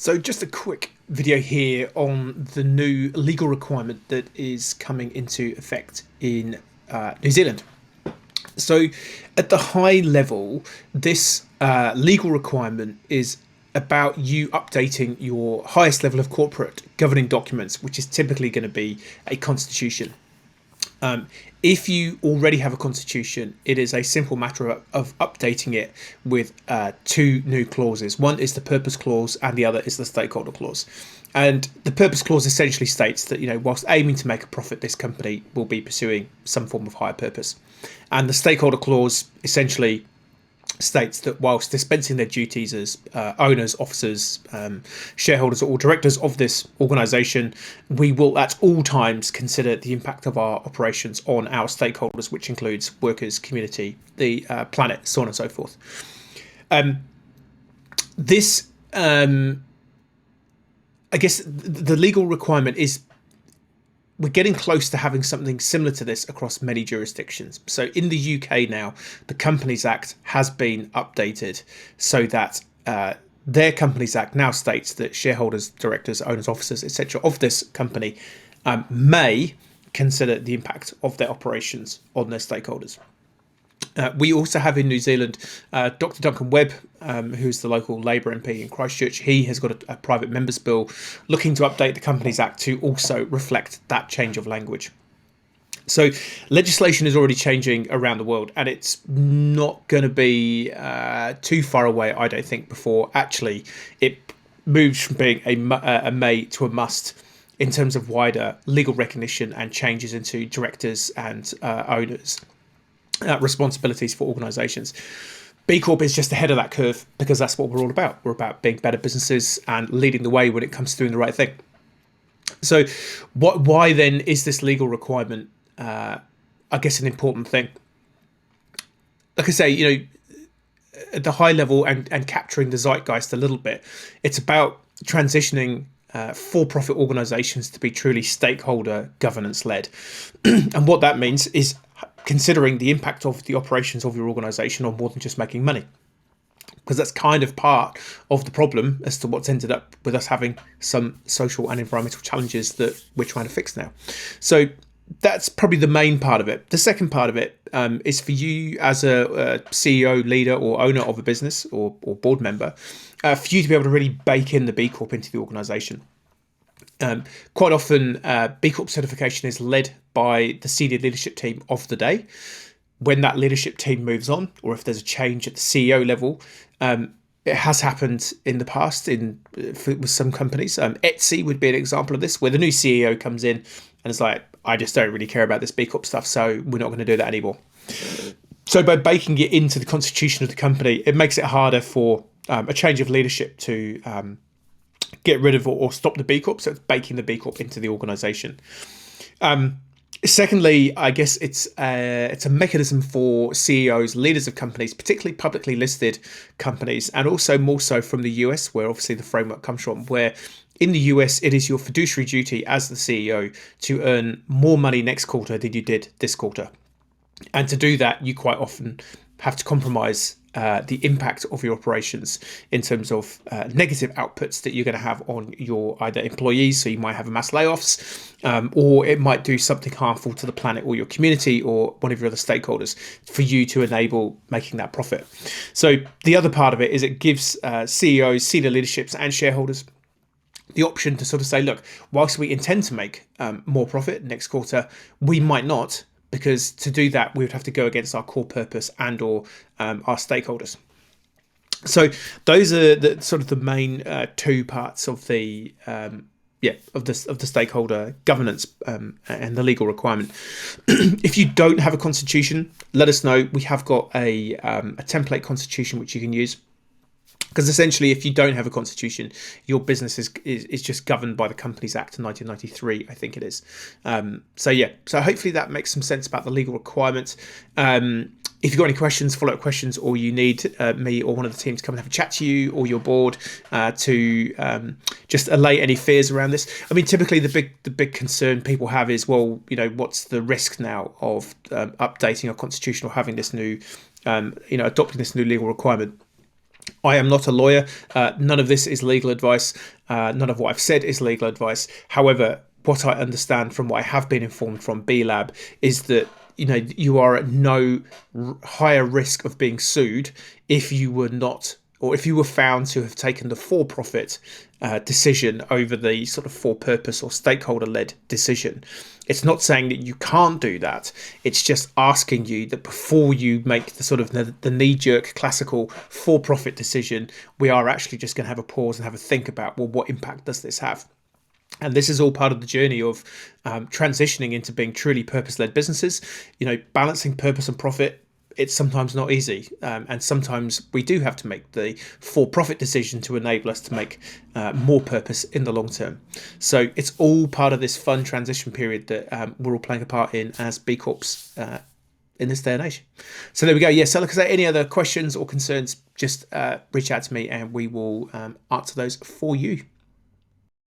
So just a quick video here on the new legal requirement that is coming into effect in New Zealand. So at the high level, this legal requirement is about you updating your highest level of corporate governing documents, which is typically going to be a constitution. If you already have a constitution, it is a simple matter of updating it with two new clauses. One is the purpose clause and the other is the stakeholder clause. And the purpose clause essentially states that, whilst aiming to make a profit, this company will be pursuing some form of higher purpose. And the stakeholder clause essentially states that whilst dispensing their duties as owners, officers, shareholders or directors of this organisation, we will at all times consider the impact of our operations on our stakeholders, which includes workers, community, the planet, so on and so forth. This, I guess the legal requirement is, we're getting close to having something similar to this across many jurisdictions. So in the UK now, the Companies Act has been updated so that their Companies Act now states that shareholders, directors, owners, officers, etc. of this company may consider the impact of their operations on their stakeholders. We also have in New Zealand Dr. Duncan Webb, who's the local Labour MP in Christchurch. He has got a private members bill looking to update the Companies Act to also reflect that change of language. So legislation is already changing around the world, and it's not going to be too far away, I don't think, before actually it moves from being a may to a must in terms of wider legal recognition and changes into directors and owners. Responsibilities for organisations. B Corp is just ahead of that curve because that's what we're all about. We're about being better businesses and leading the way when it comes to doing the right thing. So why then is this legal requirement, I guess, an important thing? Like I say, at the high level and capturing the zeitgeist a little bit, it's about transitioning for-profit organisations to be truly stakeholder governance led. And what that means is considering the impact of the operations of your organisation on more than just making money, because that's kind of part of the problem as to what's ended up with us having some social and environmental challenges that we're trying to fix now. So that's probably the main part of it. The second part of it is for you as a CEO, leader or owner of a business or board member, for you to be able to really bake in the B Corp into the organisation. Quite often, B Corp certification is led by the senior leadership team of the day. When that leadership team moves on, or if there's a change at the CEO level, it has happened in the past with some companies. Etsy would be an example of this, where the new CEO comes in and is like, I just don't really care about this B Corp stuff, so we're not going to do that anymore. So by baking it into the constitution of the company, it makes it harder for a change of leadership to get rid of or stop the B Corp. So it's baking the B Corp into the organisation. Secondly, I guess it's a mechanism for CEOs, leaders of companies, particularly publicly listed companies, and also more so from the US, where obviously the framework comes from, where in the US, it is your fiduciary duty as the CEO to earn more money next quarter than you did this quarter. And to do that, you quite often have to compromise the impact of your operations in terms of negative outputs that you're going to have on your either employees. So you might have mass layoffs, or it might do something harmful to the planet or your community or one of your other stakeholders for you to enable making that profit. So the other part of it is it gives CEOs, senior leaderships and shareholders the option to sort of say, look, whilst we intend to make more profit next quarter, we might not, because to do that, we would have to go against our core purpose and or our stakeholders. So those are the sort of the main two parts of the of the stakeholder governance and the legal requirement. If you don't have a constitution, let us know. We have got a template constitution which you can use. Because essentially, if you don't have a constitution, your business is just governed by the Companies Act of 1993, I think it is. So hopefully that makes some sense about the legal requirements. If you've got any questions, follow-up questions, or you need me or one of the team to come and have a chat to you or your board to just allay any fears around this. I mean, typically the big concern people have is, well, what's the risk now of updating our constitution or having this new, adopting this new legal requirement? I am not a lawyer. None of this is legal advice. None of what I've said is legal advice. However, what I understand from what I have been informed from B Lab is that you are at no higher risk of being sued if you were not, or if you were found to have taken the for-profit decision over the sort of for-purpose or stakeholder-led decision. It's not saying that you can't do that. It's just asking you that before you make the sort of the knee-jerk classical for-profit decision, we are actually just going to have a pause and have a think about, well, what impact does this have? And this is all part of the journey of transitioning into being truly purpose-led businesses. Balancing purpose and profit, it's sometimes not easy. And sometimes we do have to make the for-profit decision to enable us to make more purpose in the long term. So it's all part of this fun transition period that we're all playing a part in as B Corps in this day and age. So there we go. Yeah, so like I say, any other questions or concerns, just reach out to me and we will answer those for you.